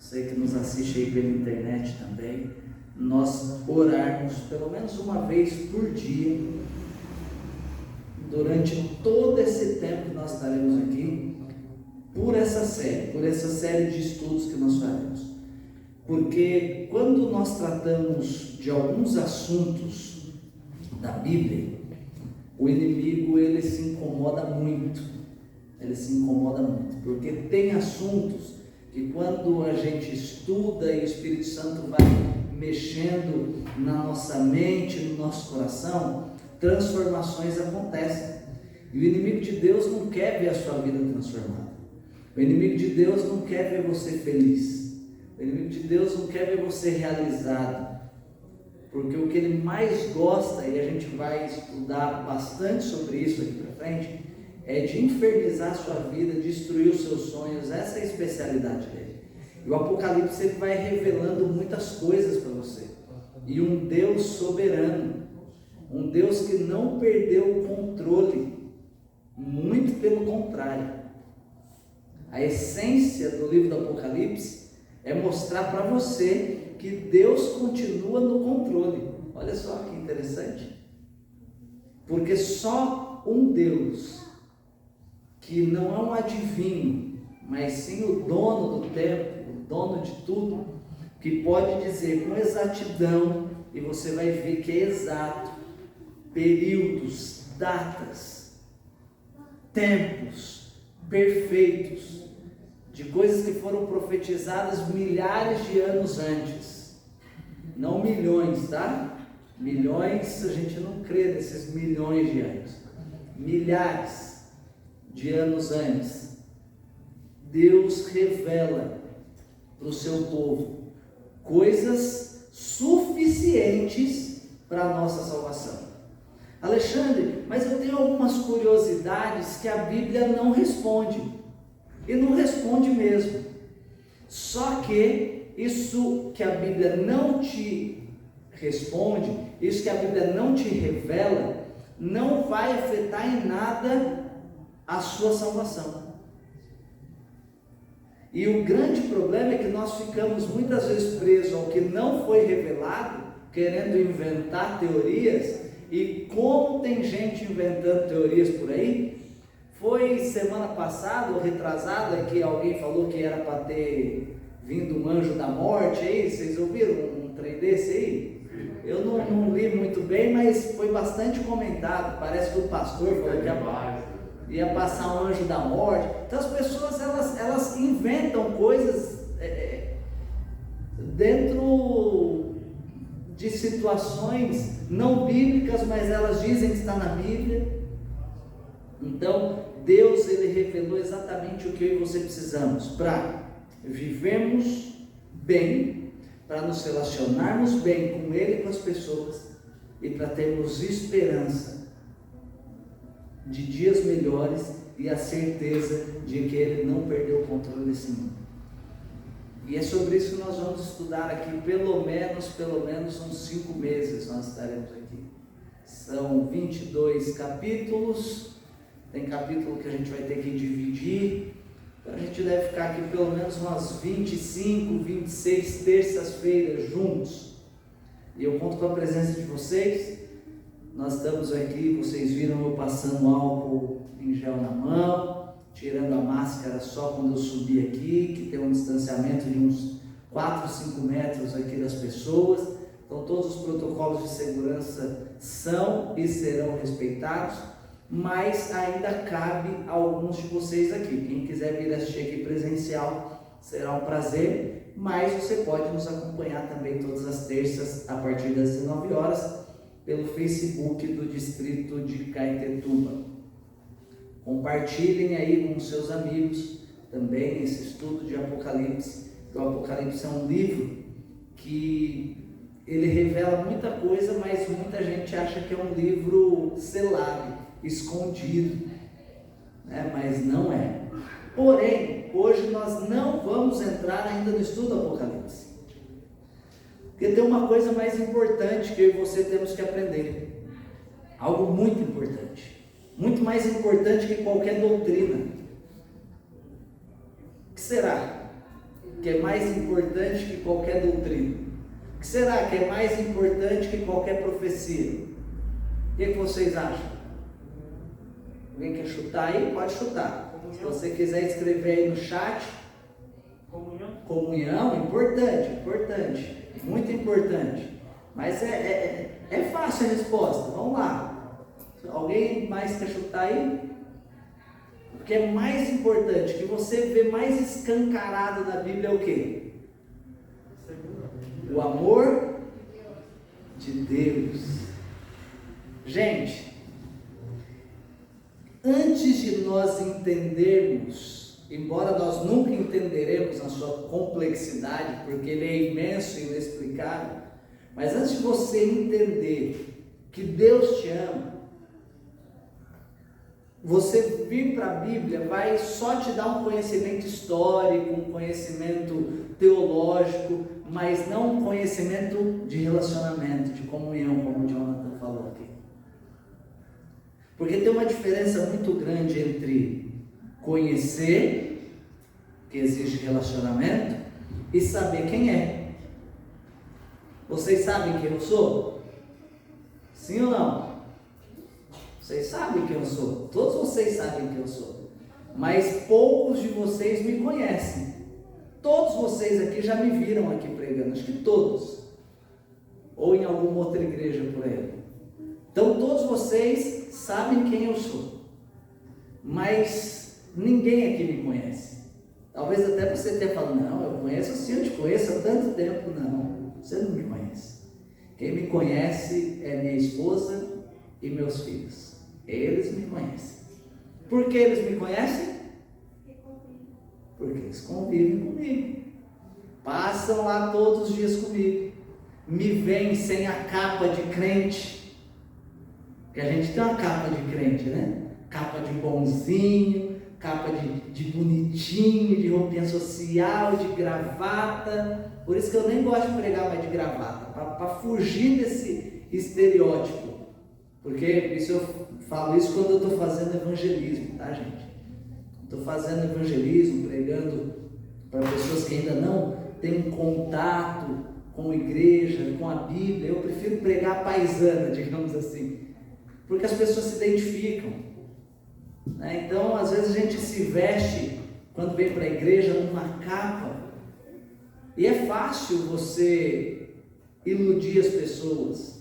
você que nos assiste aí pela internet também, nós orarmos pelo menos uma vez por dia, durante todo esse tempo que nós estaremos aqui, por essa série de estudos que nós faremos. Porque quando nós tratamos de alguns assuntos da Bíblia, o inimigo ele se incomoda muito, porque tem assuntos que quando a gente estuda e o Espírito Santo vai mexendo na nossa mente, no nosso coração, transformações acontecem. E o inimigo de Deus não quer ver a sua vida transformada. O inimigo de Deus não quer ver você feliz. O inimigo de Deus não quer ver você realizado. Porque o que ele mais gosta, e a gente vai estudar bastante sobre isso aqui para frente, é de infernizar a sua vida, destruir os seus sonhos. Essa é a especialidade dele. E o Apocalipse ele vai revelando muitas coisas para você. E um Deus soberano, um Deus que não perdeu o controle, muito pelo contrário. A essência do livro do Apocalipse é mostrar para você que Deus continua no controle. Olha só que interessante. Porque só um Deus, que não é um adivinho, mas sim o dono do tempo, o dono de tudo, que pode dizer com exatidão, e você vai ver que é exato, períodos, datas, tempos perfeitos, de coisas que foram profetizadas milhares de anos antes, não milhões, tá? Milhões, a gente não crê nesses milhões de anos, milhares de anos antes, Deus revela para o seu povo coisas suficientes para a nossa salvação. Alexandre, mas eu tenho algumas curiosidades que a Bíblia não responde, e não responde mesmo. Só que isso que a Bíblia não te responde, isso que a Bíblia não te revela, não vai afetar em nada a sua salvação. E o grande problema é que nós ficamos muitas vezes presos ao que não foi revelado, querendo inventar teorias. E como tem gente inventando teorias por aí, foi semana passada ou retrasada que alguém falou que era para ter vindo um anjo da morte aí, vocês ouviram um trem desse aí? Eu não li muito bem, mas foi bastante comentado. Parece que o pastor falou que ia passar um anjo da morte. Então as pessoas elas inventam coisas dentro de situações não bíblicas, mas elas dizem que está na Bíblia. Então Deus ele revelou exatamente o que eu e você precisamos para vivermos bem, para nos relacionarmos bem com Ele e com as pessoas, e para termos esperança de dias melhores e a certeza de que Ele não perdeu o controle desse mundo. E é sobre isso que nós vamos estudar aqui, pelo menos uns 5 meses nós estaremos aqui. São 22 capítulos, tem capítulo que a gente vai ter que dividir, então a gente deve ficar aqui pelo menos umas 25, 26 terças-feiras juntos. E eu conto com a presença de vocês. Nós estamos aqui, vocês viram eu passando álcool em gel na mão, tirando a máscara só quando eu subi aqui, que tem um distanciamento de uns 4, 5 metros aqui das pessoas. Então todos os protocolos de segurança são e serão respeitados, mas ainda cabe a alguns de vocês aqui. Quem quiser vir assistir aqui presencial, será um prazer, mas você pode nos acompanhar também todas as terças, a partir das 19 horas, pelo Facebook do Distrito de Caetetuba. Compartilhem aí com seus amigos também esse estudo de Apocalipse. O Apocalipse é um livro que ele revela muita coisa, mas muita gente acha que é um livro selado, escondido, né? Mas não é. Porém, hoje nós não vamos entrar ainda no estudo do Apocalipse, porque tem uma coisa mais importante que eu e você temos que aprender, algo muito importante, muito mais importante que qualquer doutrina. O que será? que é mais importante que qualquer doutrina? O que será que é mais importante que qualquer profecia? O que vocês acham? Alguém quer chutar aí? Pode chutar. Comunhão. Se você quiser escrever aí no chat. Comunhão, importante, muito importante. Mas é fácil a resposta. Vamos lá. Alguém mais quer chutar aí? O que é mais importante, que você vê mais escancarado na Bíblia é o quê? O amor de Deus. Gente, antes de nós entendermos, embora nós nunca entenderemos na sua complexidade, porque ele é imenso e inexplicável, mas antes de você entender que Deus te ama, você vir para a Bíblia vai só te dar um conhecimento histórico, um conhecimento teológico, mas não um conhecimento de relacionamento, de comunhão, como o Jonathan falou aqui. Porque tem uma diferença muito grande entre conhecer, que exige relacionamento, e saber quem é. Vocês sabem quem eu sou? Sim ou não? Vocês sabem quem eu sou, todos vocês sabem quem eu sou, mas poucos de vocês me conhecem. Todos vocês aqui já me viram aqui pregando, acho que todos, ou em alguma outra igreja por aí. Então todos vocês sabem quem eu sou, mas ninguém aqui me conhece. Talvez até você tenha falado, não, eu conheço assim, eu te conheço há tanto tempo. Não, você não me conhece. Quem me conhece é minha esposa e meus filhos. Eles me conhecem. Por que eles me conhecem? Porque eles convivem comigo. Passam lá todos os dias comigo. Me veem sem a capa de crente. Porque a gente tem uma capa de crente, né? Capa de bonzinho, capa de bonitinho, de roupinha social, de gravata. Por isso que eu nem gosto de pregar mais de gravata. Para fugir desse estereótipo. Porque isso eu falo isso quando eu estou fazendo evangelismo, tá, gente? Estou fazendo evangelismo, pregando para pessoas que ainda não têm um contato com a igreja, com a Bíblia. Eu prefiro pregar paisana, digamos assim, porque as pessoas se identificam, né? Então, às vezes a gente se veste, quando vem para a igreja, numa capa, e é fácil você iludir as pessoas.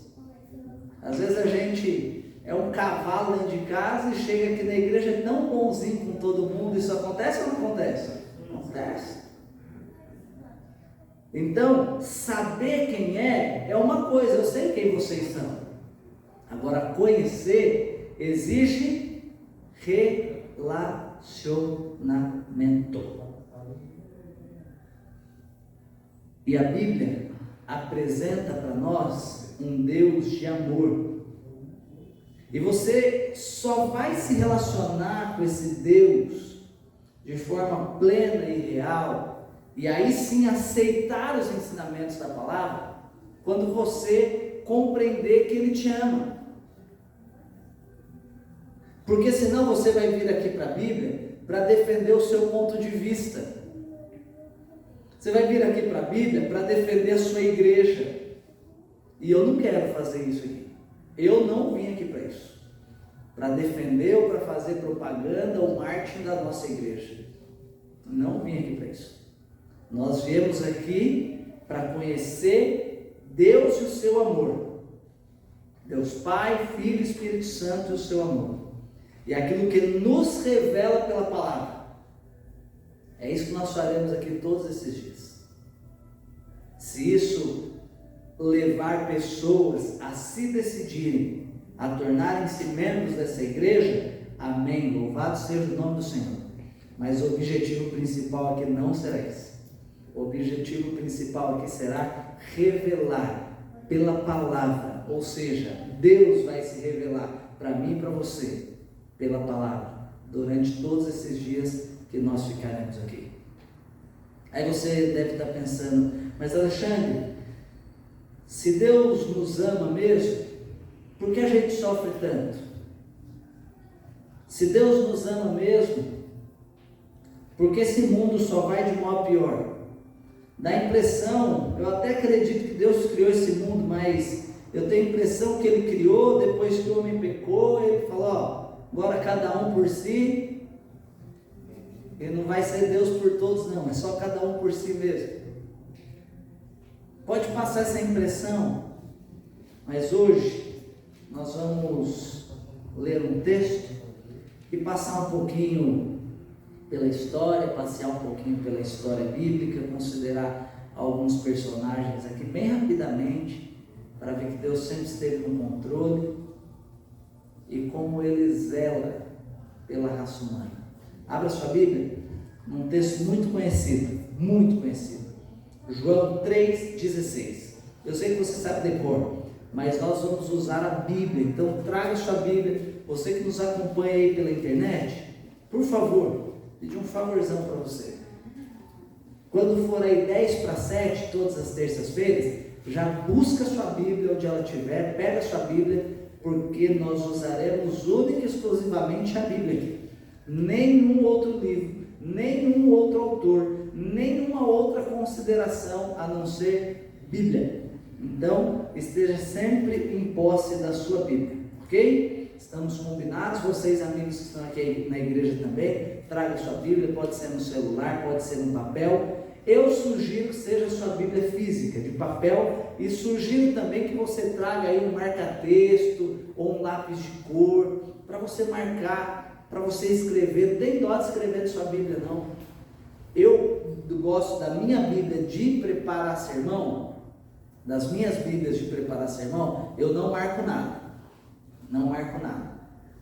Às vezes a gente é um cavalo dentro de casa e chega aqui na igreja é tão bonzinho com todo mundo. Isso acontece ou não acontece? Acontece. Então, saber quem é uma coisa, eu sei quem vocês são. Agora, conhecer exige relacionamento. E a Bíblia apresenta para nós um Deus de amor. E você só vai se relacionar com esse Deus de forma plena e real, e aí sim aceitar os ensinamentos da palavra, quando você compreender que Ele te ama. Porque senão você vai vir aqui para a Bíblia para defender o seu ponto de vista. Você vai vir aqui para a Bíblia para defender a sua igreja. E eu não quero fazer isso aqui. Eu não vim aqui para isso. Para defender ou para fazer propaganda ou marketing da nossa igreja. Não vim aqui para isso. Nós viemos aqui para conhecer Deus e o seu amor. Deus Pai, Filho e Espírito Santo e o seu amor. E aquilo que nos revela pela palavra. É isso que nós faremos aqui todos esses dias. Se isso levar pessoas a se decidirem, a tornarem-se membros dessa igreja, amém, louvado seja o nome do Senhor. Mas o objetivo principal aqui não será esse. O objetivo principal aqui será revelar pela palavra, ou seja, Deus vai se revelar para mim e para você, pela palavra, durante todos esses dias que nós ficaremos aqui. Aí você deve estar pensando, mas Alexandre, se Deus nos ama mesmo, por que a gente sofre tanto? Se Deus nos ama mesmo, por que esse mundo só vai de mal a pior? Dá a impressão, eu até acredito que Deus criou esse mundo, mas eu tenho a impressão que Ele criou, depois que o homem pecou, Ele falou, ó, agora cada um por si, Ele não vai ser Deus por todos não, é só cada um por si mesmo. Pode passar essa impressão, mas hoje nós vamos ler um texto e passar um pouquinho pela história, passear um pouquinho pela história bíblica, considerar alguns personagens aqui bem rapidamente, para ver que Deus sempre esteve no controle e como Ele zela pela raça humana. Abra sua Bíblia num texto muito conhecido, João 3,16. Eu sei que você sabe decor, mas nós vamos usar a Bíblia, então traga sua Bíblia. Você que nos acompanha aí pela internet, por favor, pedir um favorzão para você. Quando for aí 10:07, todas as terças-feiras, já busca sua Bíblia onde ela estiver, pega sua Bíblia, porque nós usaremos única e exclusivamente a Bíblia aqui. Nenhum outro livro, nenhum outro autor, nenhuma outra consideração a não ser Bíblia. Então, esteja sempre em posse da sua Bíblia, ok? Estamos combinados, vocês amigos que estão aqui na igreja também, traga sua Bíblia, pode ser no celular, pode ser no papel. Eu sugiro que seja sua Bíblia física, de papel, e sugiro também que você traga aí um marca-texto ou um lápis de cor, para você marcar, para você escrever. Não tem dó de escrever de sua Bíblia não. Eu gosto da minha Bíblia de preparar sermão, das minhas Bíblias de preparar sermão, eu não marco nada,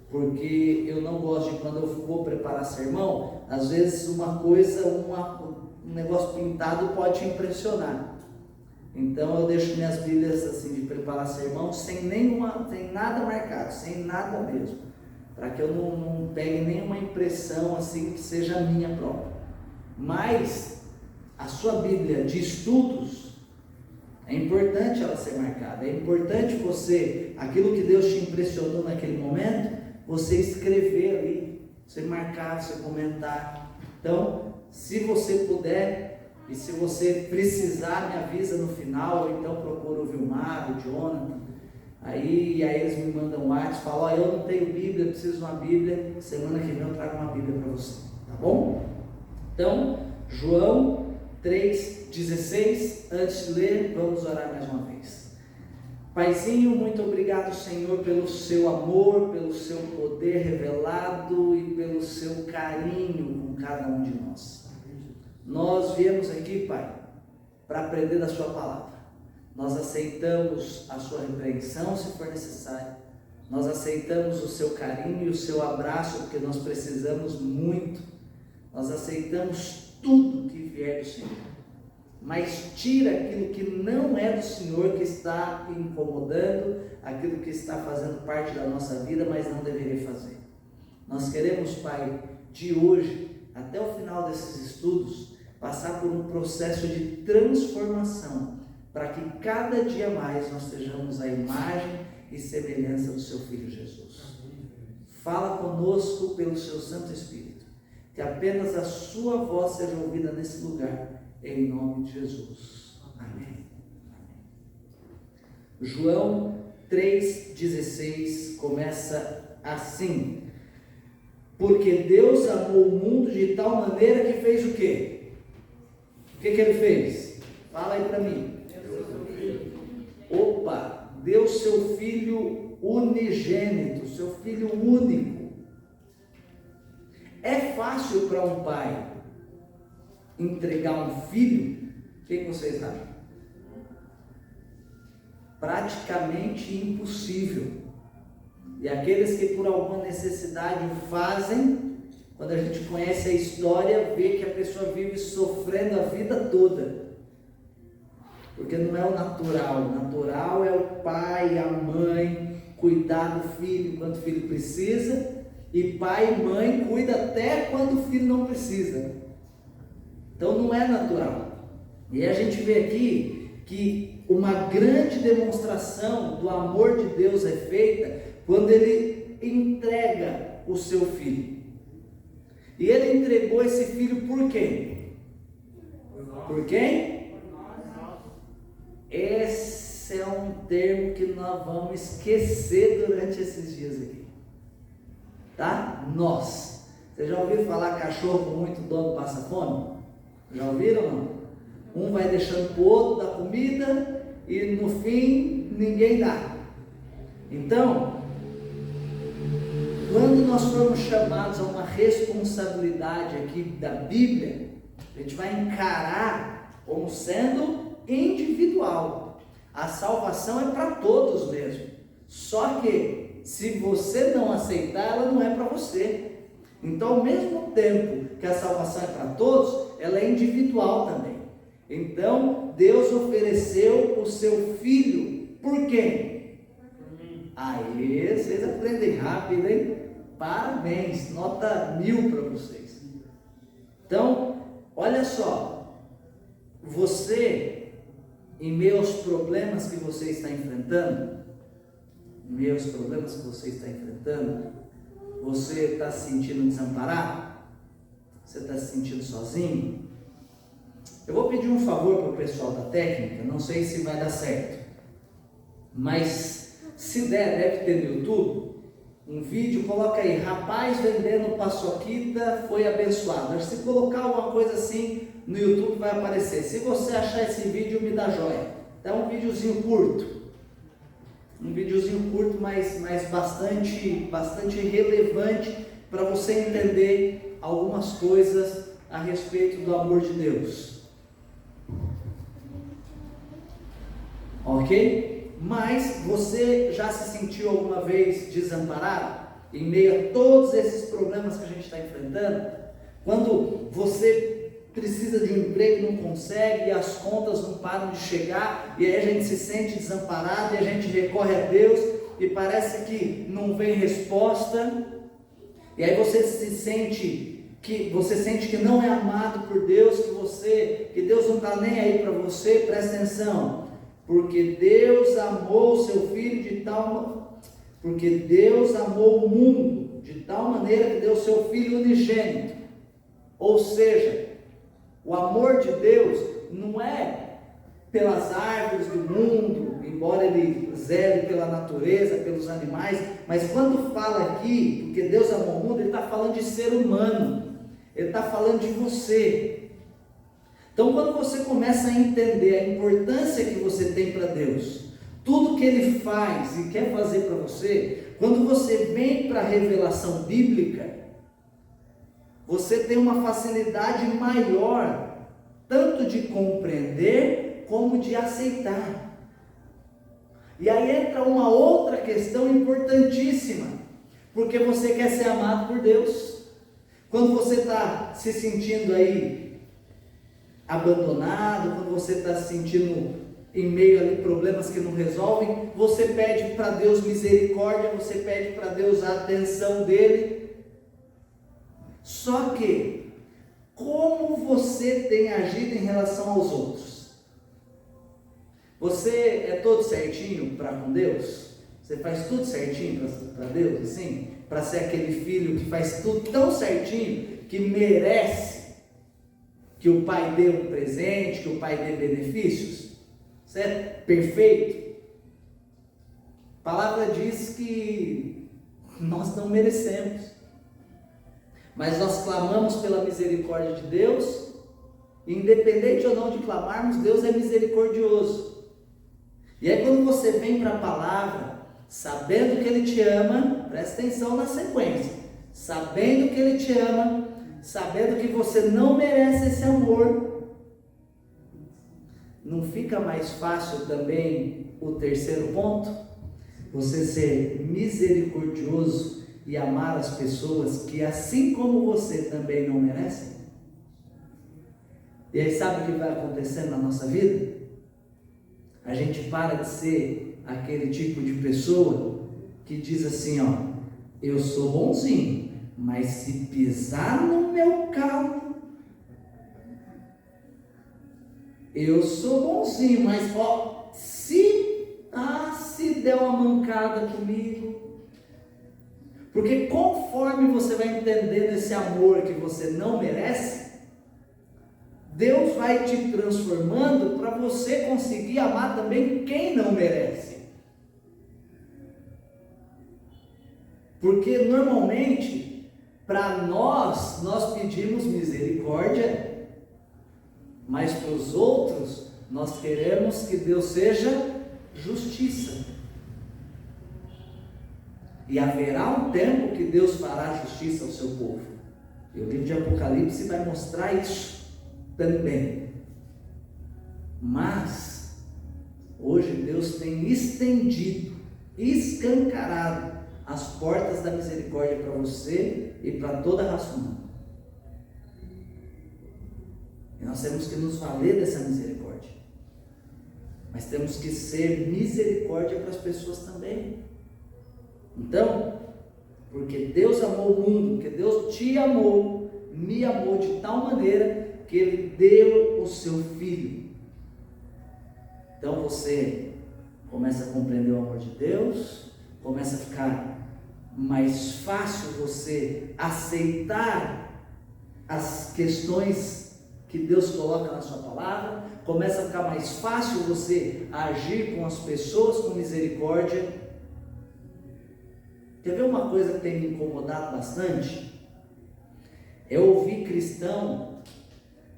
porque eu não gosto de, quando eu vou preparar sermão, às vezes uma coisa, um negócio pintado pode te impressionar. Então eu deixo minhas Bíblias assim de preparar sermão sem nada marcado, sem nada mesmo, para que eu não pegue nenhuma impressão assim que seja minha própria. Mas a sua Bíblia de estudos, é importante ela ser marcada, é importante você, aquilo que Deus te impressionou naquele momento, você escrever ali, você marcar, você comentar. Então, se você puder, e se você precisar, me avisa no final, ou então procura o Vilmar, o Jonathan, aí eles me mandam um WhatsApp, falam, ó, eu não tenho Bíblia, eu preciso de uma Bíblia, semana que vem eu trago uma Bíblia para você, tá bom? Então, João 3,16, antes de ler, vamos orar mais uma vez. Paizinho, muito obrigado, Senhor, pelo seu amor, pelo seu poder revelado e pelo seu carinho com cada um de nós. Nós viemos aqui, Pai, para aprender da sua palavra. Nós aceitamos a sua repreensão, se for necessário. Nós aceitamos o seu carinho e o seu abraço, porque nós precisamos muito. Nós aceitamos tudo que vier do Senhor, mas tira aquilo que não é do Senhor, que está incomodando, aquilo que está fazendo parte da nossa vida, mas não deveria fazer. Nós queremos, Pai, de hoje até o final desses estudos, passar por um processo de transformação, para que cada dia mais nós sejamos a imagem e semelhança do seu Filho Jesus. Fala conosco pelo seu Santo Espírito, que apenas a sua voz seja ouvida nesse lugar, em nome de Jesus. Amém. João 3,16 começa assim: porque Deus amou o mundo de tal maneira que fez o quê? O que Ele fez? Fala aí para mim. Opa! Deu seu Filho unigênito, seu Filho único. É fácil para um pai entregar um filho? O que vocês acham? Praticamente impossível. E aqueles que por alguma necessidade o fazem, quando a gente conhece a história, vê que a pessoa vive sofrendo a vida toda. Porque não é o natural. O natural é o pai, a mãe, cuidar do filho quando o filho precisa. E pai e mãe cuidam até quando o filho não precisa. Então não é natural. E a gente vê aqui que uma grande demonstração do amor de Deus é feita quando Ele entrega o seu filho. E Ele entregou esse filho por quem? Por quem? Esse é um termo que nós vamos esquecer durante esses dias aqui. Tá? Nós. Você já ouviu falar cachorro com muito dono passa fome? Já ouviram ou não? Um vai deixando para o outro da comida e no fim ninguém dá. Então, quando nós formos chamados a uma responsabilidade aqui da Bíblia, a gente vai encarar como sendo individual. A salvação é para todos mesmo. Só que se você não aceitar, ela não é para você. Então, ao mesmo tempo que a salvação é para todos, ela é individual também. Então, Deus ofereceu o seu Filho por quem? Aí, vocês aprendem rápido, hein? Parabéns, nota 1000 para vocês. Então, olha só, você, em meio aos problemas que você está enfrentando, você está se sentindo desamparado? Você está se sentindo sozinho? Eu vou pedir um favor para o pessoal da técnica, não sei se vai dar certo, mas se der, deve ter no YouTube um vídeo, coloca aí, rapaz vendendo paçoquita foi abençoado. Se colocar alguma coisa assim no YouTube vai aparecer. Se você achar esse vídeo, me dá joia. É um videozinho curto, mas bastante relevante para você entender algumas coisas a respeito do amor de Deus. Ok? Mas você já se sentiu alguma vez desamparado? Em meio a todos esses problemas que a gente está enfrentando? Quando você precisa de um emprego e não consegue, e as contas não param de chegar, e aí a gente se sente desamparado, e a gente recorre a Deus, e parece que não vem resposta, e aí você sente que não é amado por Deus, que Deus não está nem aí para você. Presta atenção. Porque Deus amou o mundo de tal maneira que deu o seu Filho unigênito. Ou seja, o amor de Deus não é pelas árvores do mundo, embora Ele zele pela natureza, pelos animais, mas quando fala aqui, porque Deus amou o mundo, Ele está falando de ser humano, Ele está falando de você. Então, quando você começa a entender a importância que você tem para Deus, tudo que Ele faz e quer fazer para você, quando você vem para a revelação bíblica, você tem uma facilidade maior, tanto de compreender, como de aceitar. E aí entra uma outra questão importantíssima, porque você quer ser amado por Deus. Quando você está se sentindo aí abandonado, quando você está se sentindo em meio a problemas que não resolvem, você pede para Deus misericórdia, você pede para Deus a atenção dele. Só que, como você tem agido em relação aos outros? Você é todo certinho para com Deus? Você faz tudo certinho para Deus, assim? Para ser aquele filho que faz tudo tão certinho, que merece que o pai dê um presente, que o pai dê benefícios? Certo? Perfeito? A palavra diz que nós não merecemos, mas nós clamamos pela misericórdia de Deus, e independente ou não de clamarmos, Deus é misericordioso. E aí quando você vem para a palavra, sabendo que Ele te ama, presta atenção na sequência, sabendo que Ele te ama, sabendo que você não merece esse amor, não fica mais fácil também o terceiro ponto? Você ser misericordioso e amar as pessoas que assim como você também não merecem? E aí sabe o que vai acontecer na nossa vida? A gente para de ser aquele tipo de pessoa que diz assim, ó, eu sou bonzinho, mas se pisar no meu calo, eu sou bonzinho, mas ó, se der uma mancada comigo. Porque conforme você vai entendendo esse amor que você não merece, Deus vai te transformando para você conseguir amar também quem não merece. Porque normalmente, para nós pedimos misericórdia, mas para os outros, nós queremos que Deus seja justiça. E haverá um tempo que Deus fará justiça ao seu povo. E o livro de Apocalipse vai mostrar isso também. Mas hoje Deus tem estendido, escancarado as portas da misericórdia para você e para toda a raça humana. E nós temos que nos valer dessa misericórdia. Mas temos que ser misericórdia para as pessoas também. Então, porque Deus amou o mundo, porque Deus te amou, me amou de tal maneira que Ele deu o seu Filho. Então você começa a compreender o amor de Deus, começa a ficar mais fácil você aceitar as questões que Deus coloca na sua palavra, começa a ficar mais fácil você agir com as pessoas com misericórdia. Quer ver uma coisa que tem me incomodado bastante? Eu ouvi cristão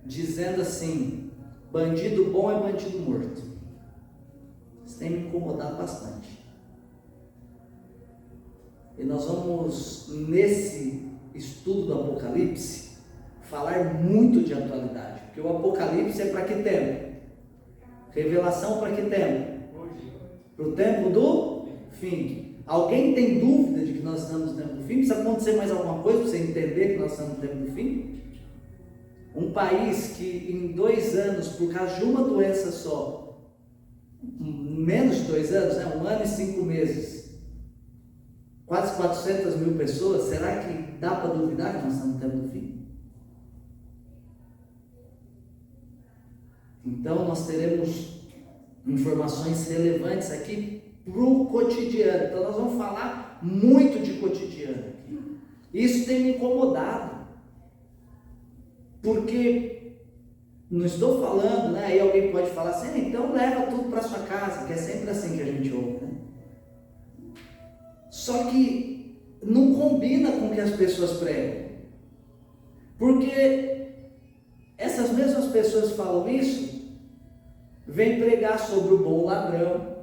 dizendo assim: bandido bom é bandido morto. Isso tem me incomodado bastante. E nós vamos, nesse estudo do Apocalipse, falar muito de atualidade. Porque o Apocalipse é para que tempo? Revelação para que tempo? Para o tempo do fim. Alguém tem dúvida de que nós estamos no tempo do fim? Precisa acontecer mais alguma coisa para você entender que nós estamos no tempo do fim? Um país que em 2 anos, por causa de uma doença só, menos de 2 anos, 1 ano e 5 meses, quase 400 mil pessoas, será que dá para duvidar que nós estamos no tempo do fim? Então nós teremos informações relevantes aqui para o cotidiano. Então nós vamos falar muito de cotidiano aqui. Isso tem me incomodado, porque não estou falando, né? Aí alguém pode falar assim: então leva tudo para sua casa, que é sempre assim que a gente ouve, né? Só que não combina com o que as pessoas pregam, porque essas mesmas pessoas que falam isso vêm pregar sobre o bom ladrão.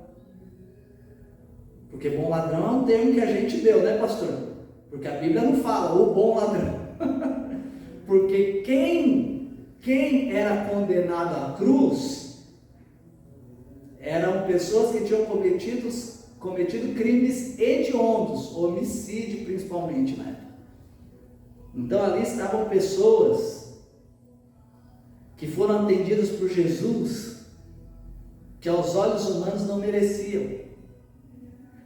Porque bom ladrão é um termo que a gente deu, né, pastor? Porque a Bíblia não fala o bom ladrão. Porque quem era condenado à cruz eram pessoas que tinham cometido crimes hediondos, homicídio principalmente, né? Então ali estavam pessoas que foram atendidas por Jesus, que aos olhos humanos não mereciam.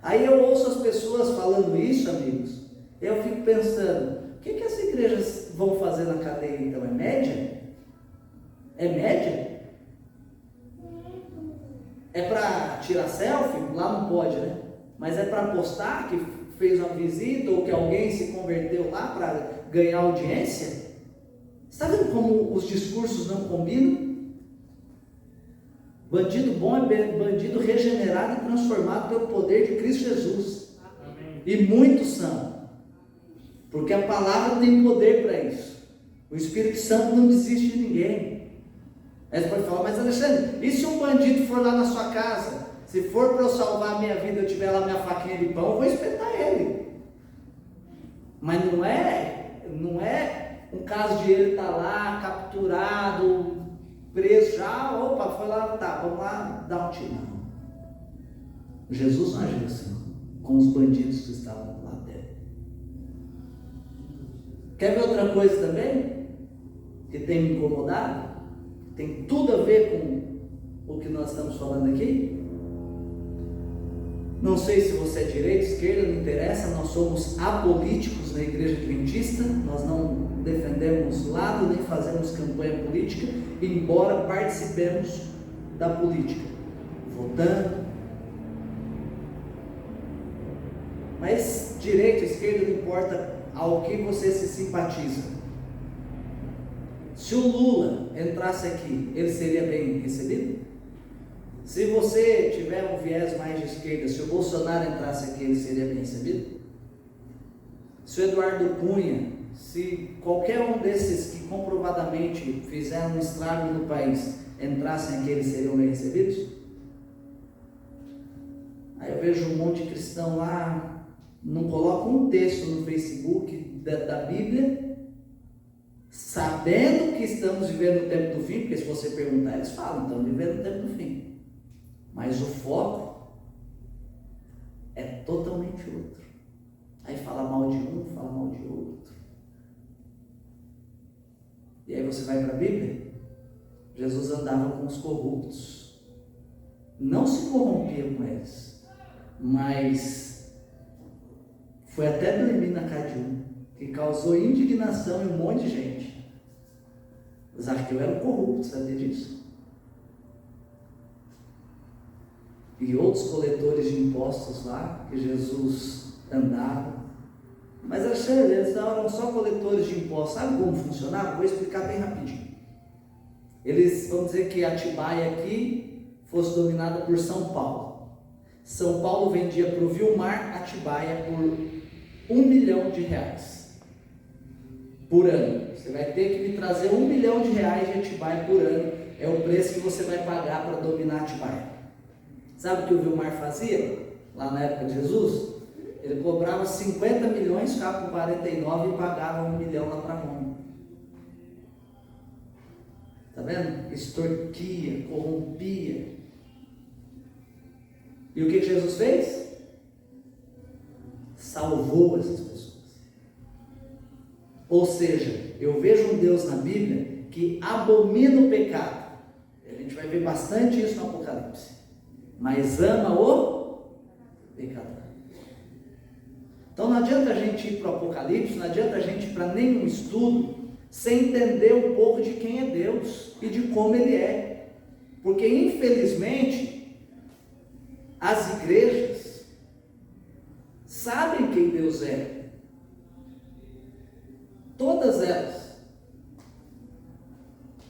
Aí eu ouço as pessoas falando isso, amigos, eu fico pensando: o que as igrejas vão fazer na cadeia então? É média? É média? É para tirar selfie? Lá não pode, né? Mas é para postar que fez uma visita ou que alguém se converteu lá para ganhar audiência? Está vendo como os discursos não combinam? Bandido bom é bandido regenerado e transformado pelo poder de Cristo Jesus. Amém. E muitos são, porque a palavra tem poder para isso. O Espírito Santo não desiste de ninguém. Aí você pode falar: mas Alexandre, e se um bandido for lá na sua casa? Se for para eu salvar a minha vida, eu tiver lá minha faquinha de pão, eu vou espetar ele. Mas não é um caso de ele estar lá capturado, preso já, opa, foi lá, tá, vamos lá dar um tiro. Não. Jesus não agiu assim com os bandidos que estavam lá dentro. Quer ver outra coisa também que tem me incomodado? Tem tudo a ver com o que nós estamos falando aqui. Não sei se você é direita, esquerda, não interessa. Nós somos apolíticos na Igreja Adventista. Nós não defendemos lado nem fazemos campanha política, embora participemos da política, votando. Mas direita, esquerda, não importa ao que você se simpatiza. Se o Lula entrasse aqui, ele seria bem recebido? Se você tiver um viés mais de esquerda, se o Bolsonaro entrasse aqui, ele seria bem recebido? Se o Eduardo Cunha, se qualquer um desses que comprovadamente fizeram um estrago no país, entrassem aqui, eles seriam bem recebidos? Aí eu vejo um monte de cristão lá, não coloca um texto no Facebook da Bíblia, sabendo que estamos vivendo o tempo do fim, porque se você perguntar, eles falam, estamos vivendo o tempo do fim. Mas o foco é totalmente outro. Aí fala mal de um, fala mal de outro. E aí você vai para a Bíblia, Jesus andava com os corruptos. Não se corrompia com eles, mas foi até dormir na casa de um, que causou indignação em um monte de gente. Zaqueu era um corrupto, sabia disso? E outros coletores de impostos lá, que Jesus andava. Mas eles eram só coletores de impostos. Sabe como funcionava? Vou explicar bem rapidinho. Eles, vamos dizer que Atibaia aqui fosse dominada por São Paulo. São Paulo vendia para o Vilmar Atibaia por R$1 milhão por ano. Você vai ter que me trazer R$1 milhão de Atibaia por ano. É o preço que você vai pagar para dominar Atibaia. Sabe o que o Vilmar fazia? Lá na época de Jesus, ele cobrava 50 milhões, ficava com 49 e pagava 1 milhão lá para Roma. Tá vendo? Extorquia, corrompia. E o que Jesus fez? Salvou essas pessoas. Ou seja, eu vejo um Deus na Bíblia que abomina o pecado. A gente vai ver bastante isso no Apocalipse. Mas ama o pecador. Então não adianta a gente ir para o Apocalipse, não adianta a gente ir para nenhum estudo sem entender um pouco de quem é Deus e de como Ele é. Porque infelizmente as igrejas sabem quem Deus é. Todas elas.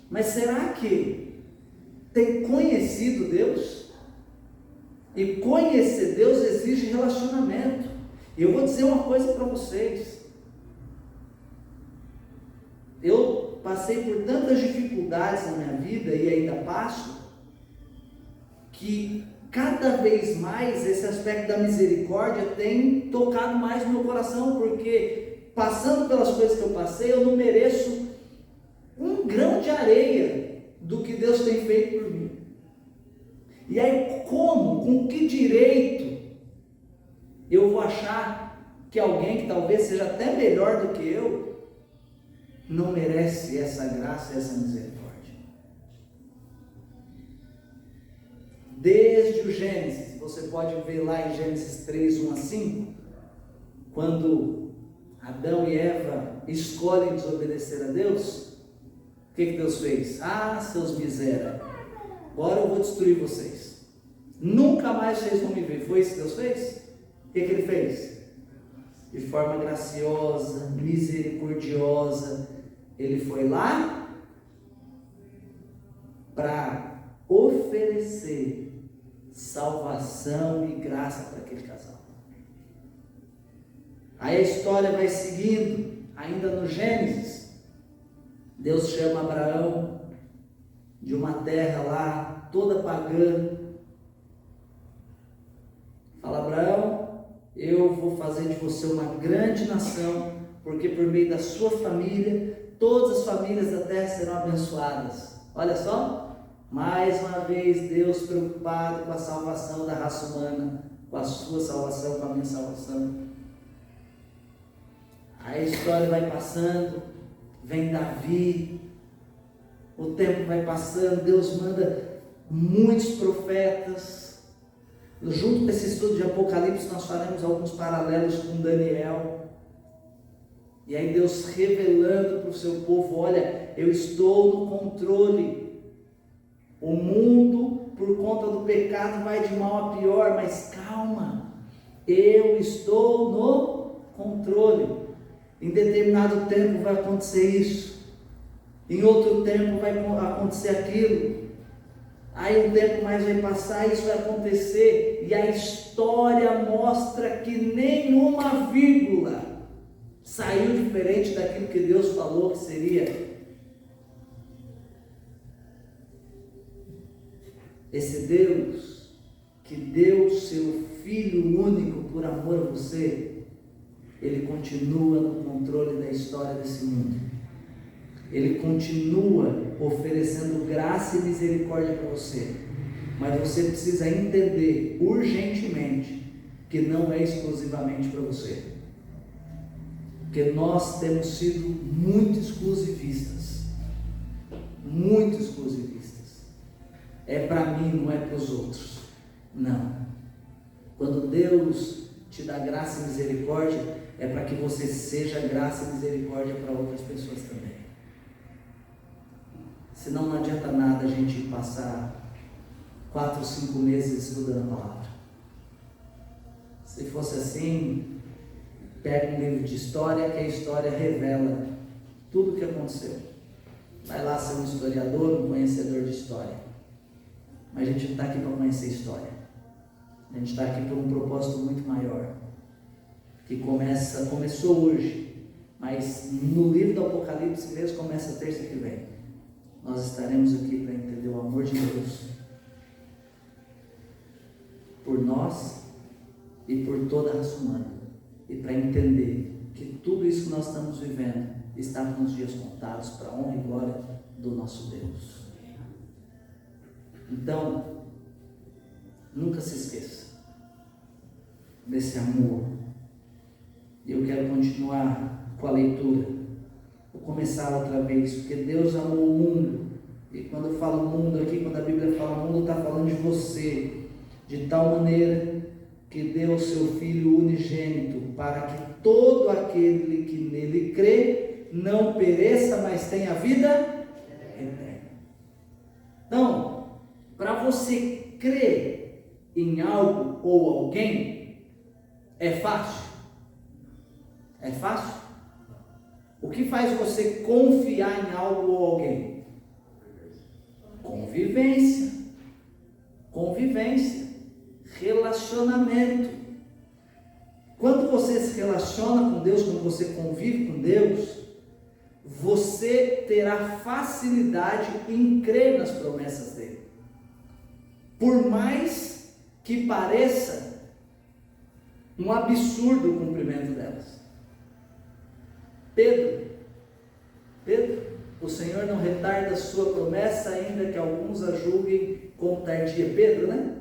Mas será que tem conhecido Deus? E conhecer Deus exige relacionamento. E eu vou dizer uma coisa para vocês. Eu passei por tantas dificuldades na minha vida e ainda passo, que cada vez mais esse aspecto da misericórdia tem tocado mais no meu coração, porque passando pelas coisas que eu passei, eu não mereço um grão de areia do que Deus tem feito por mim. E aí com que direito eu vou achar que alguém que talvez seja até melhor do que eu, não merece essa graça, essa misericórdia? Desde o Gênesis, você pode ver lá em Gênesis 3, 1 a 5, quando Adão e Eva escolhem desobedecer a Deus, o que Deus fez? Ah, seus miséria, agora eu vou destruir vocês, nunca mais vocês vão me ver. Foi isso que Deus fez? O que Ele fez? De forma graciosa, misericordiosa, Ele foi lá para oferecer salvação e graça para aquele casal. Aí a história vai seguindo, ainda no Gênesis, Deus chama Abraão de uma terra lá, toda pagã. Fala: Abraão, eu vou fazer de você uma grande nação, porque por meio da sua família, todas as famílias da terra serão abençoadas. Olha só, mais uma vez Deus preocupado com a salvação da raça humana, com a sua salvação, com a minha salvação. Aí a história vai passando, vem Davi, o tempo vai passando, Deus manda muitos profetas. Junto com esse estudo de Apocalipse, nós faremos alguns paralelos com Daniel. E aí Deus revelando para o seu povo: olha, eu estou no controle. O mundo, por conta do pecado, vai de mal a pior, mas calma, eu estou no controle. Em determinado tempo vai acontecer isso. Em outro tempo vai acontecer aquilo. Aí um tempo mais vai passar, isso vai acontecer. E a história mostra que nenhuma vírgula saiu diferente daquilo que Deus falou que seria. Esse Deus que deu seu Filho único por amor a você, Ele continua no controle da história desse mundo. Ele continua oferecendo graça e misericórdia para você. Mas você precisa entender urgentemente que não é exclusivamente para você. Porque nós temos sido muito exclusivistas. Muito exclusivistas. É para mim, não é para os outros. Não. Quando Deus te dá graça e misericórdia, é para que você seja graça e misericórdia para outras pessoas também. Senão não adianta nada a gente passar 4 ou 5 meses estudando a palavra. Se fosse assim, pega um livro de história, que a história revela tudo o que aconteceu. Vai lá ser um historiador, um conhecedor de história. Mas a gente não está aqui para conhecer história. A gente está aqui por um propósito muito maior, que começou hoje, mas no livro do Apocalipse mesmo começa terça que vem. Nós estaremos aqui para entender o amor de Deus por nós e por toda a raça humana, e para entender que tudo isso que nós estamos vivendo está nos dias contados para a honra e glória do nosso Deus. Então, nunca se esqueça desse amor. E eu quero continuar com a leitura. Vou começar outra vez, porque Deus amou o mundo. E quando eu falo mundo aqui, quando a Bíblia fala mundo, está falando de você. De tal maneira que deu o seu Filho unigênito, para que todo aquele que nele crê não pereça, mas tenha vida eterna. Então, para você crer em algo ou alguém, é fácil? É fácil? O que faz você confiar em algo ou alguém? Convivência. Convivência. Relacionamento. Quando você se relaciona com Deus, quando você convive com Deus, você terá facilidade em crer nas promessas dele. Por mais que pareça um absurdo o cumprimento delas. Pedro, o Senhor não retarda a sua promessa, ainda que alguns a julguem como tardia. Pedro, né?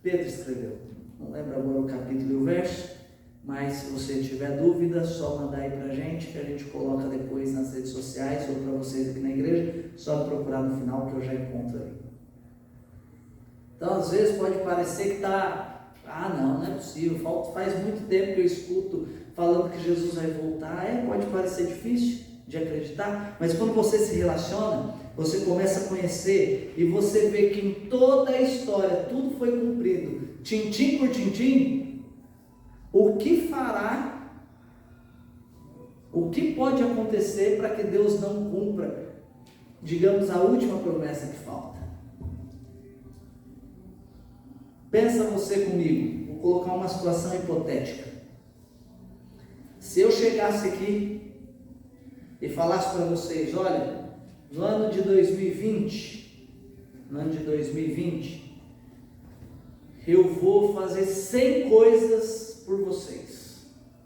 Pedro escreveu. Não lembro agora o capítulo e o verso, mas se você tiver dúvida, só mandar aí pra gente, que a gente coloca depois nas redes sociais, ou para vocês aqui na igreja, só me procurar no final que eu já encontro aí. Então, às vezes pode parecer que está, não é possível, faz muito tempo que eu escuto falando que Jesus vai voltar. Pode parecer difícil de acreditar, mas quando você se relaciona, você começa a conhecer e você vê que em toda a história tudo foi cumprido, tintim por tintim. O que fará, o que pode acontecer para que Deus não cumpra, digamos, a última promessa que falta? Pensa você comigo, vou colocar uma situação hipotética. Se eu chegasse aqui e falasse para vocês, olha, no ano de 2020, eu vou fazer 100 coisas por vocês,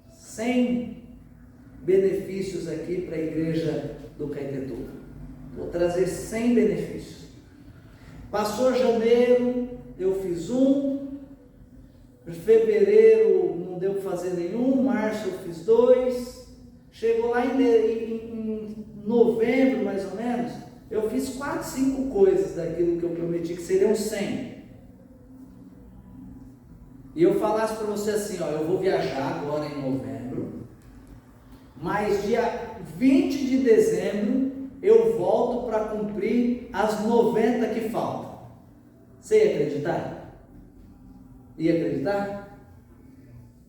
100 benefícios aqui para a igreja do Caetetuba. Vou trazer 100 benefícios. Passou janeiro, eu fiz fevereiro não deu para fazer nenhum, março eu fiz 2, chegou lá em novembro mais ou menos, eu fiz 4, 5 coisas daquilo que eu prometi, que seriam 100. E eu falasse para você assim, eu vou viajar agora em novembro, mas dia 20 de dezembro eu volto para cumprir as 90 que faltam. Você ia acreditar? Ia acreditar?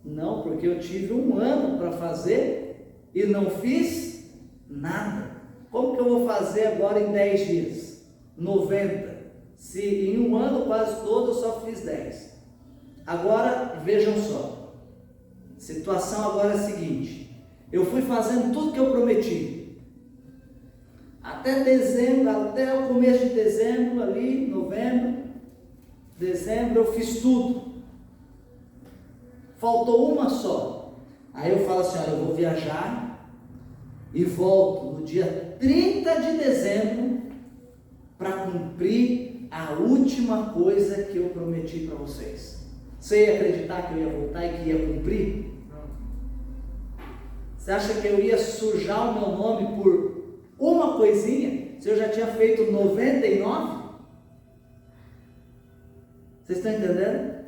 Não, porque eu tive um ano para fazer e não fiz nada. como que eu vou fazer agora em 10 dias? 90. Se em um ano quase todo eu só fiz 10. Agora, vejam só. A situação agora é a seguinte. Eu fui fazendo tudo que eu prometi. Até dezembro, até o começo de dezembro, ali, novembro, dezembro, eu fiz tudo. Faltou uma só. Aí eu falo assim, olha, eu vou viajar e volto no dia 30 de dezembro para cumprir a última coisa que eu prometi para vocês. Você ia acreditar que eu ia voltar e que ia cumprir? Você acha que eu ia sujar o meu nome por uma coisinha, se eu já tinha feito 99? Vocês estão entendendo?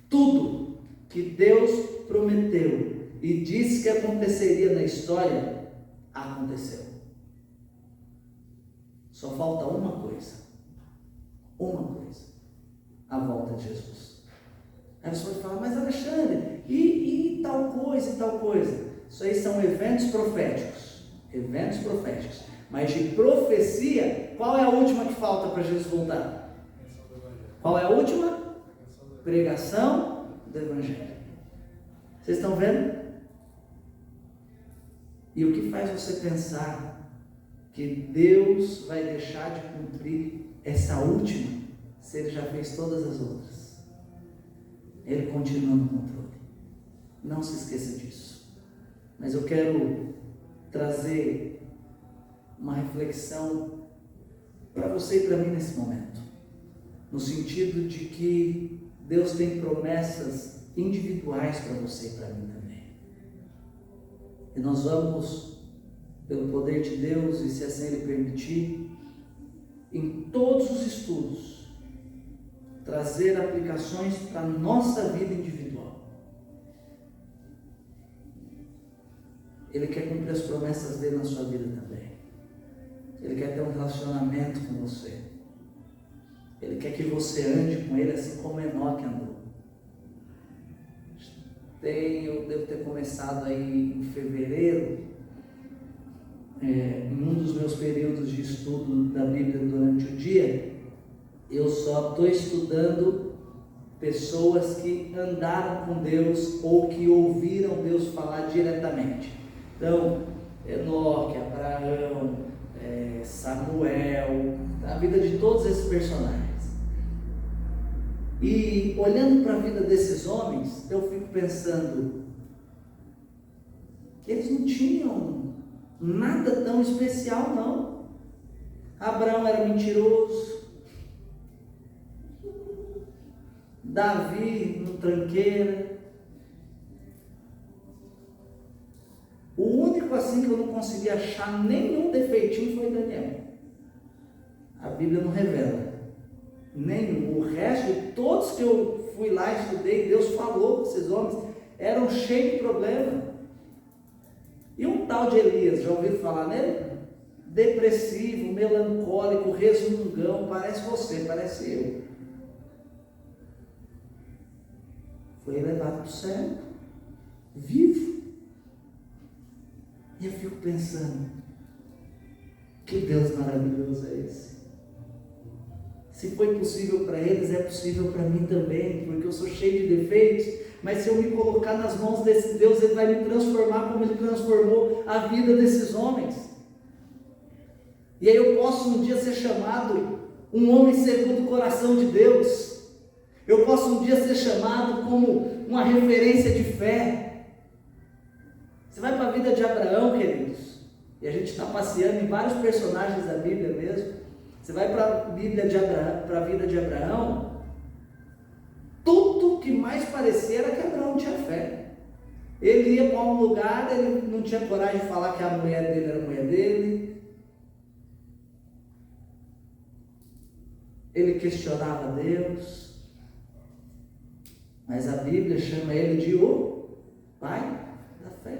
Tudo que Deus prometeu e disse que aconteceria na história, aconteceu. Só falta uma coisa, a volta de Jesus. Aí você pode falar, mas Alexandre, e tal coisa, e tal coisa? Isso aí são eventos proféticos, mas de profecia, qual é a última que falta para Jesus voltar? Qual é a última? Pregação do Evangelho. Vocês estão vendo? E o que faz você pensar que Deus vai deixar de cumprir essa última, se Ele já fez todas as outras? Ele continua no controle. Não se esqueça disso. Mas eu quero trazer uma reflexão para você e para mim nesse momento, no sentido de que Deus tem promessas individuais para você e para mim também. E nós vamos, pelo poder de Deus, e se assim Ele permitir, em todos os estudos, trazer aplicações para a nossa vida individual. Ele quer cumprir as promessas dele na sua vida também. Ele quer ter um relacionamento com você. Ele quer que você ande com ele assim como Enoque andou. Eu devo ter começado aí em fevereiro, em um dos meus períodos de estudo da Bíblia durante o dia, eu só estou estudando pessoas que andaram com Deus ou que ouviram Deus falar diretamente. Então, Enoque, Abraão, Samuel, a vida de todos esses personagens. E olhando para a vida desses homens, eu fico pensando, eles não tinham nada tão especial não. Abraão era mentiroso, Davi no tranqueira. O único assim que eu não consegui achar nenhum defeitinho foi Daniel. A Bíblia não revela nenhum. O resto de todos que eu fui lá e estudei, Deus falou com esses homens, eram cheios de problema. E um tal de Elias, já ouviram falar nele? Depressivo, melancólico, resmungão, parece você, parece eu. Foi levado para o céu, vivo. E eu fico pensando, que Deus maravilhoso é esse? Se foi possível para eles, é possível para mim também, porque eu sou cheio de defeitos, mas se eu me colocar nas mãos desse Deus, Ele vai me transformar como Ele transformou a vida desses homens. E aí eu posso um dia ser chamado um homem segundo o coração de Deus. Eu posso um dia ser chamado como uma referência de fé. Você vai para a vida de Abraão, queridos, e a gente está passeando em vários personagens da Bíblia mesmo. Você vai para a vida de Abraão, tudo que mais parecia era que Abraão tinha fé. Ele ia para um lugar, ele não tinha coragem de falar que a mulher dele era a mulher dele. Ele questionava Deus. Mas a Bíblia chama ele de o pai da fé.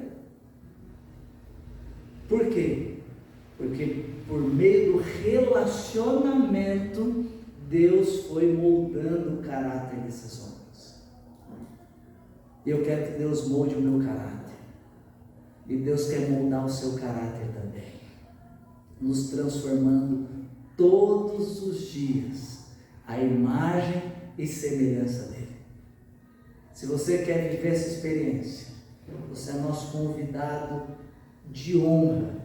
Por quê? Porque por meio do relacionamento, Deus foi moldando o caráter desses homens. E eu quero que Deus molde o meu caráter. E Deus quer moldar o seu caráter também. nos transformando todos os dias à imagem e semelhança dele. Se você quer viver essa experiência, você é nosso convidado de honra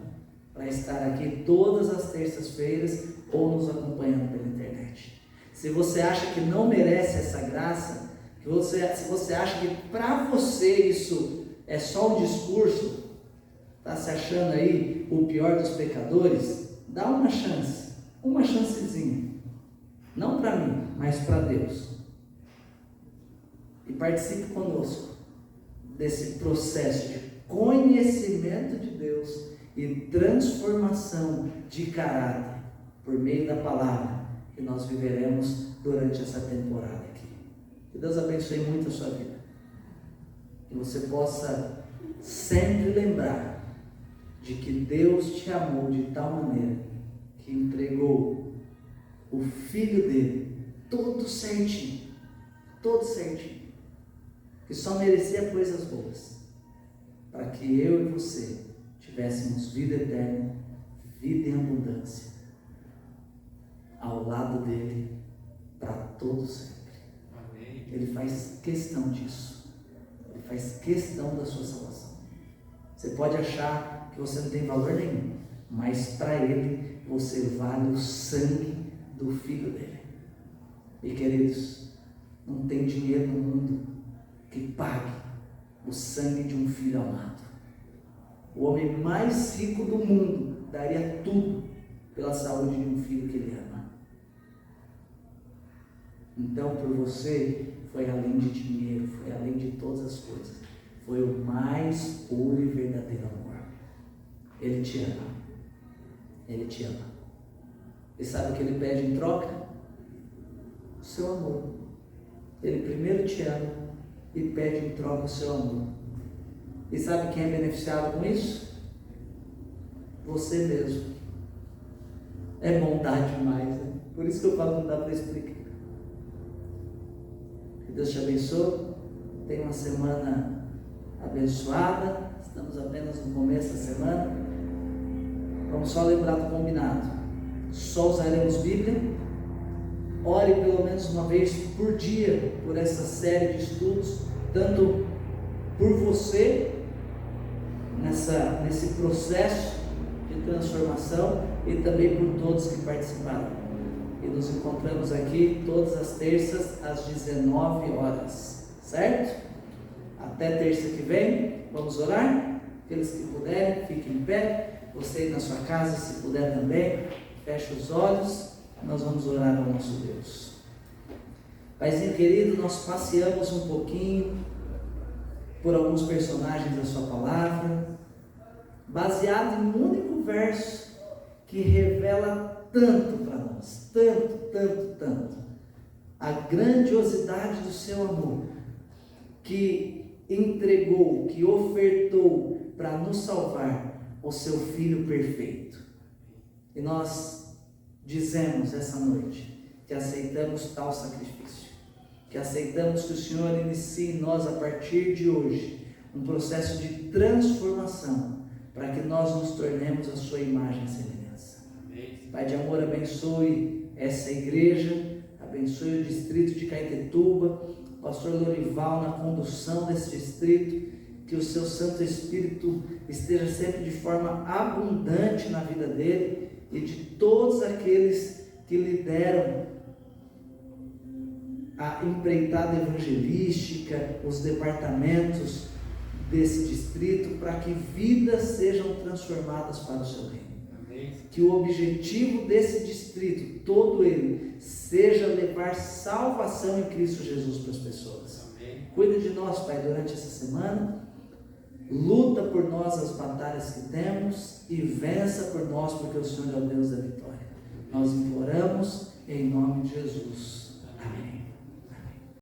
para estar aqui todas as terças-feiras ou nos acompanhando pela internet. Se você acha que não merece essa graça, se você acha que para você isso é só um discurso, está se achando aí o pior dos pecadores, dá uma chancezinha, não para mim, mas para Deus, e participe conosco desse processo de conhecimento de Deus e transformação de caráter por meio da palavra que nós viveremos durante essa temporada aqui. Que Deus abençoe muito a sua vida, que você possa sempre lembrar de que Deus te amou de tal maneira que entregou o Filho dele, todo certinho, que só merecia coisas boas, para que eu e você tivéssemos vida eterna, vida em abundância, ao lado dele, para todo sempre. Amém. Ele faz questão disso, ele faz questão da sua salvação. Você pode achar que você não tem valor nenhum, mas para ele você vale o sangue do Filho dele. E queridos, não tem dinheiro no mundo que pague o sangue de um filho amado. O homem mais rico do mundo daria tudo pela saúde de um filho que ele ama. Então, por você, foi além de dinheiro, foi além de todas as coisas. Foi o mais puro e verdadeiro amor. Ele te ama. Ele te ama. E sabe o que ele pede em troca? O seu amor. Ele primeiro te ama e pede em troca o seu amor. E sabe quem é beneficiado com isso? Você mesmo. É bondade demais, né? Por isso que eu falo que não dá para explicar. Que Deus te abençoe. Tenha uma semana abençoada. Estamos apenas no começo da semana. Vamos só lembrar do combinado. Só usaremos Bíblia. Ore pelo menos uma vez por dia por essa série de estudos, tanto por você nesse processo de transformação e também por todos que participaram. E nos encontramos aqui todas as terças às 19 horas, certo? Até terça que vem, vamos orar? Aqueles que puderem, fiquem em pé. Você aí na sua casa, se puder também, feche os olhos. Nós vamos orar ao nosso Deus. Paizinho querido, nós passeamos um pouquinho por alguns personagens da sua palavra, baseado em um único verso que revela tanto para nós, tanto, a grandiosidade do seu amor, que entregou, que ofertou para nos salvar o seu Filho perfeito. E nós dizemos essa noite que aceitamos tal sacrifício, que aceitamos que o Senhor inicie em nós a partir de hoje um processo de transformação para que nós nos tornemos a sua imagem e semelhança. Amém. Pai de amor, abençoe essa igreja, abençoe o distrito de Caetetuba, pastor Lorival na condução desse distrito, que o seu Santo Espírito esteja sempre de forma abundante na vida dele e de todos aqueles que lideram a empreitada evangelística, os departamentos desse distrito, para que vidas sejam transformadas para o seu reino. Amém. Que o objetivo desse distrito, todo ele, seja levar salvação em Cristo Jesus para as pessoas. Amém. Cuide de nós, Pai, durante essa semana. Luta por nós as batalhas que temos e vença por nós, porque o Senhor é o Deus da vitória. Nós imploramos em nome de Jesus. Amém.